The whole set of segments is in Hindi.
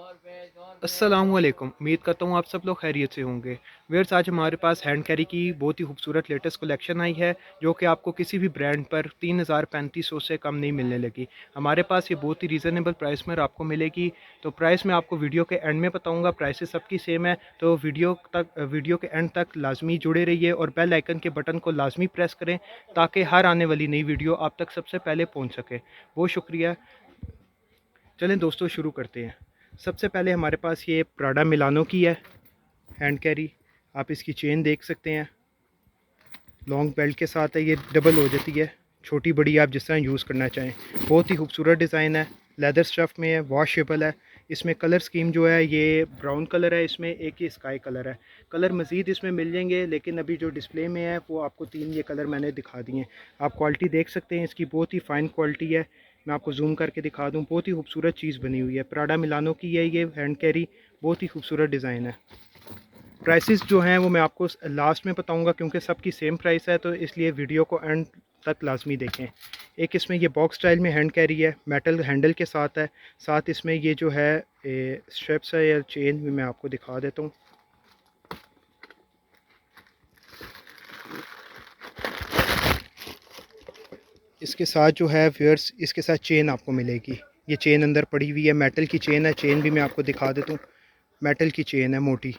अस्सलामुअलैकुम। उम्मीद करता हूँ आप सब लोग खैरियत से होंगे। व्यूअर्स, आज हमारे पास हैंड कैरी की बहुत ही खूबसूरत लेटेस्ट कलेक्शन आई है, जो कि आपको किसी भी ब्रांड पर 3000-3500 से कम नहीं मिलने लगी। हमारे पास ये बहुत ही रीज़नेबल प्राइस में आपको मिलेगी। तो प्राइस मैं आपको वीडियो के एंड में बताऊँगा। प्राइसेस सबकी सेम है, तो वीडियो के एंड तक लाजमी जुड़े रहिए और बेल आइकन के बटन को लाजमी प्रेस करें, ताकि हर आने वाली नई वीडियो आप तक सबसे पहले पहुँच सके। बहुत शुक्रिया। चलें दोस्तों, शुरू करते हैं। सबसे पहले हमारे पास ये प्राडा मिलानो की है हैंड कैरी। आप इसकी चेन देख सकते हैं, लॉन्ग बेल्ट के साथ है। ये डबल हो जाती है, छोटी बड़ी आप जिस तरह यूज़ करना चाहें। बहुत ही खूबसूरत डिज़ाइन है, लेदर स्टफ़ में है, वॉशेबल है। इसमें कलर स्कीम जो है ये ब्राउन कलर है, इसमें एक ही स्काई कलर है। कलर मज़ीद इसमें मिल जाएंगे, लेकिन अभी जो डिस्प्ले में है वो आपको 3 ये कलर मैंने दिखा दिए हैं। आप क्वालिटी देख सकते हैं इसकी, बहुत ही फ़ाइन क्वालिटी है। मैं आपको जूम करके दिखा दूँ, बहुत ही खूबसूरत चीज़ बनी हुई है। प्राडा मिलानो की है ये हैंड कैरी, बहुत ही खूबसूरत डिज़ाइन है। प्राइसेस जो हैं वो मैं आपको लास्ट में बताऊंगा, क्योंकि सबकी सेम प्राइस है, तो इसलिए वीडियो को एंड तक लाजमी देखें। एक इसमें ये बॉक्स स्टाइल में हैंड कैरी है, मेटल हैंडल के साथ है। साथ इसमें ये जो है स्ट्रेप्स है या चेन भी मैं आपको दिखा देता हूँ। इसके साथ जो है व्यूअर्स, इसके साथ चेन आपको मिलेगी। ये चेन अंदर पड़ी हुई है, मेटल की चेन है। चेन भी मैं आपको दिखा देता हूँ, मेटल की चेन है मोटी,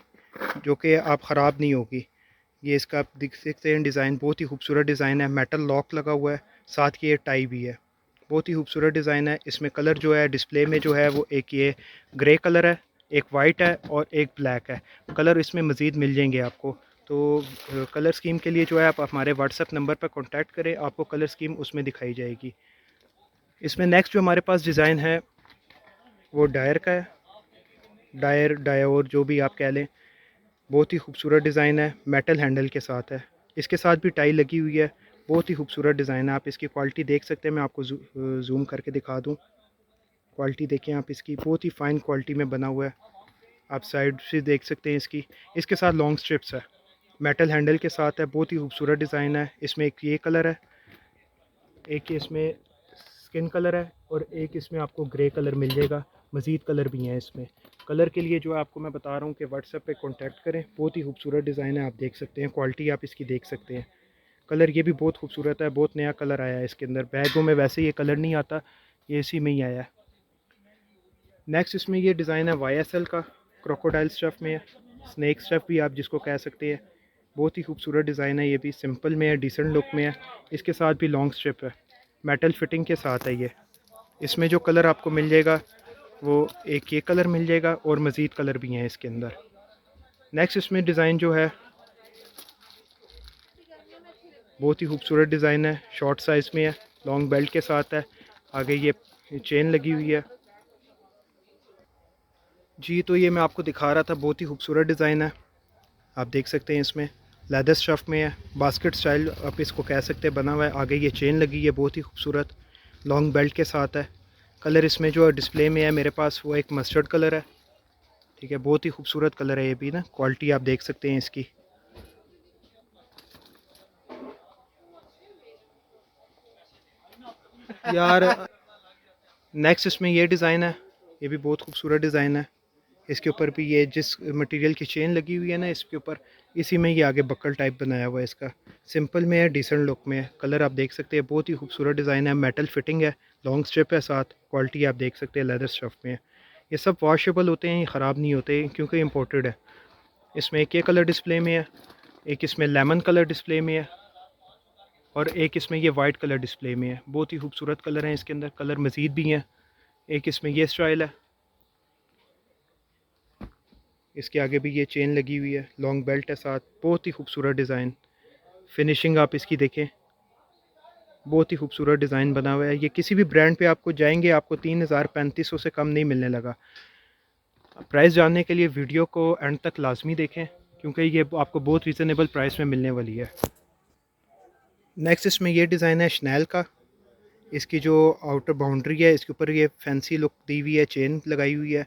जो कि आप ख़राब नहीं होगी। ये इसका आप देख सकते हैं डिज़ाइन, बहुत ही खूबसूरत डिज़ाइन है। मेटल लॉक लगा हुआ है, साथ ये टाई भी है। बहुत ही खूबसूरत डिज़ाइन है। इसमें कलर जो है डिस्प्ले में जो है वो एक ये ग्रे कलर है, एक वाइट है और एक ब्लैक है। कलर इसमें मज़ीद मिल जाएंगे आपको। तो कलर स्कीम के लिए जो है आप हमारे व्हाट्सएप नंबर पर कॉन्टैक्ट करें, आपको कलर स्कीम उसमें दिखाई जाएगी। इसमें नेक्स्ट जो हमारे पास डिज़ाइन है वो डायर का है, डायर जो भी आप कह लें। बहुत ही खूबसूरत डिज़ाइन है, मेटल हैंडल के साथ है। इसके साथ भी टाई लगी हुई है। बहुत ही खूबसूरत डिज़ाइन है। आप इसकी क्वालिटी देख सकते हैं, मैं आपको जूम करके दिखा दूँ। क्वालिटी देखें आप इसकी, बहुत ही फ़ाइन क्वालिटी में बना हुआ है। आप साइड से देख सकते हैं इसकी। इसके साथ लॉन्ग स्ट्रिप्स है, मेटल हैंडल के साथ है। बहुत ही खूबसूरत डिज़ाइन है। इसमें एक ये कलर है, एक इसमें स्किन कलर है और एक इसमें आपको ग्रे कलर मिल जाएगा। मज़ीद कलर भी हैं इसमें। कलर के लिए जो आपको मैं बता रहा हूँ कि व्हाट्सएप पे कांटेक्ट करें। बहुत ही खूबसूरत डिज़ाइन है, आप देख सकते हैं। क्वालिटी आप इसकी देख सकते हैं। कलर ये भी बहुत खूबसूरत है, बहुत नया कलर आया है इसके अंदर। बैगों में वैसे ये कलर नहीं आता, ये इसी में ही आया है। नेक्स्ट इसमें ये डिज़ाइन है YSL का, क्रोकोडाइल स्टफ़ में है, स्नैक स्टफ़ भी आप जिसको कह सकते हैं। बहुत ही खूबसूरत डिज़ाइन है, ये भी सिंपल में है, डिसेंट लुक में है। इसके साथ भी लॉन्ग स्ट्रिप है, मेटल फिटिंग के साथ है ये। इसमें जो कलर आपको मिल जाएगा वो एक ये कलर मिल जाएगा और मज़ीद कलर भी हैं इसके अंदर। नेक्स्ट इसमें डिज़ाइन जो है बहुत ही खूबसूरत डिज़ाइन है, शॉर्ट साइज़ में है, लॉन्ग बेल्ट के साथ है। आगे ये चेन लगी हुई है। जी, तो ये मैं आपको दिखा रहा था, बहुत ही खूबसूरत डिज़ाइन है। आप देख सकते हैं इसमें लेदर स्टफ़ में है, बास्केट स्टाइल आप इसको कह सकते हैं बना हुआ है। आगे ये चेन लगी है, बहुत ही खूबसूरत, लॉन्ग बेल्ट के साथ है। कलर इसमें जो डिस्प्ले में है मेरे पास वो एक मस्टर्ड कलर है। ठीक है, बहुत ही खूबसूरत कलर है ये भी ना। क्वालिटी आप देख सकते हैं इसकी। यार, नेक्स्ट इसमें ये डिज़ाइन है, ये भी बहुत खूबसूरत डिज़ाइन है। इसके ऊपर भी ये जिस मटेरियल की चेन लगी हुई है ना इसके ऊपर, इसी में ये आगे बक्कल टाइप बनाया हुआ है इसका। सिंपल में है, डिसेंट लुक में है। कलर आप देख सकते हैं, बहुत ही खूबसूरत डिज़ाइन है। मेटल फिटिंग है, लॉन्ग स्ट्रिप है साथ। क्वालिटी आप देख सकते हैं, लेदर स्टफ़ में है। ये सब वॉशेबल होते हैं, ये ख़राब नहीं होते क्योंकि इम्पोर्टेड है। इसमें एक ये कलर डिस्प्ले में है, एक इसमें लेमन कलर डिस्प्ले में है और एक इसमें ये वाइट कलर डिस्प्ले में है। बहुत ही खूबसूरत कलर हैं इसके अंदर, कलर मज़ीद भी हैं। एक इसमें ये स्टाइल है, इसके आगे भी ये चेन लगी हुई है, लॉन्ग बेल्ट है साथ। बहुत ही खूबसूरत डिज़ाइन, फिनिशिंग आप इसकी देखें, बहुत ही खूबसूरत डिज़ाइन बना हुआ है। ये किसी भी ब्रांड पे आपको जाएंगे, आपको 3000-3500 से कम नहीं मिलने लगा। प्राइस जानने के लिए वीडियो को एंड तक लाजमी देखें, क्योंकि ये आपको बहुत रीज़नेबल प्राइस में मिलने वाली है। नेक्स्ट इसमें ये डिज़ाइन है शनैल का। इसकी जो आउटर बाउंड्री है इसके ऊपर ये फैंसी लुक दी हुई है, चेन लगाई हुई है।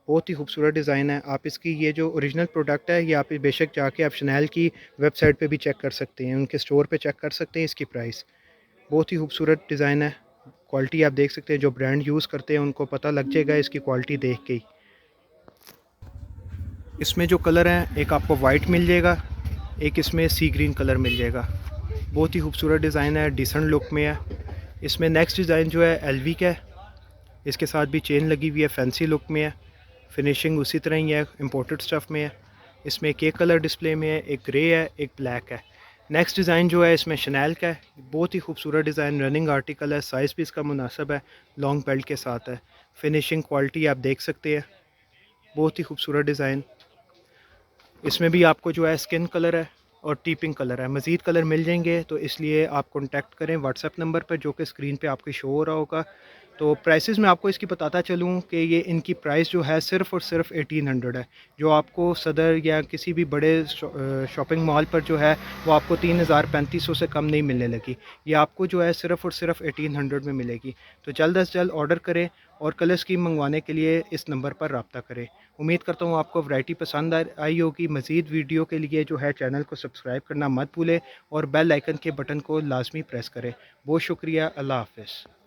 बहुत ही खूबसूरत डिज़ाइन है। आप इसकी ये जो ओरिजिनल प्रोडक्ट है ये आप बेशक जाके आप शनैल की वेबसाइट पे भी चेक कर सकते हैं, उनके स्टोर पे चेक कर सकते हैं इसकी प्राइस। बहुत ही खूबसूरत डिज़ाइन है। क्वालिटी आप देख सकते हैं, जो ब्रांड यूज़ करते हैं उनको पता लग जाएगा इसकी क्वालिटी देख के ही। इसमें जो कलर हैं, एक आपको वाइट मिल जाएगा, एक इसमें सी ग्रीन कलर मिल जाएगा। बहुत ही खूबसूरत डिज़ाइन है, डिसेंट लुक में है। इसमें नेक्स्ट डिज़ाइन जो है एलवी का है, इसके साथ भी चेन लगी हुई है, फैंसी लुक में है। फिनिशिंग उसी तरह ही है, इंपोर्टेड स्टफ़ में है। इसमें एक कलर डिस्प्ले में है, एक ग्रे है, एक ब्लैक है। नेक्स्ट डिज़ाइन जो है इसमें शनैल का है, बहुत ही खूबसूरत डिज़ाइन, रनिंग आर्टिकल है, साइज़ भी इसका मुनासिब है, लॉन्ग बेल्ट के साथ है। फिनिशिंग क्वालिटी आप देख सकते हैं, बहुत ही खूबसूरत डिज़ाइन। इसमें भी आपको जो है स्किन कलर है और टीपिंग कलर है। मज़ीद कलर मिल जाएंगे, तो इसलिए आप कॉन्टैक्ट करें व्हाट्सएप नंबर पर जो कि स्क्रीन पे आपके शो हो रहा होगा। तो प्राइसेस मैं आपको इसकी बताता चलूँ कि ये इनकी प्राइस जो है सिर्फ़ और सिर्फ 1800 है, जो आपको सदर या किसी भी बड़े शॉपिंग मॉल पर जो है वो आपको 3000-3500 से कम नहीं मिलने लगी। ये आपको जो है सिर्फ़ और सिर्फ 1800 में मिलेगी। तो जल्द अज़ जल्द ऑर्डर करें और कलर स्कीम मंगवाने के लिए इस नंबर पर रब्ता करें। उम्मीद करता हूँ आपको वैरायटी पसंद आई होगी। मज़ीद वीडियो के लिए जो है चैनल को सब्सक्राइब करना मत भूलें और बेल आइकन के बटन को लाजमी प्रेस करें। बहुत शुक्रिया। अल्लाह हाफ़िज़।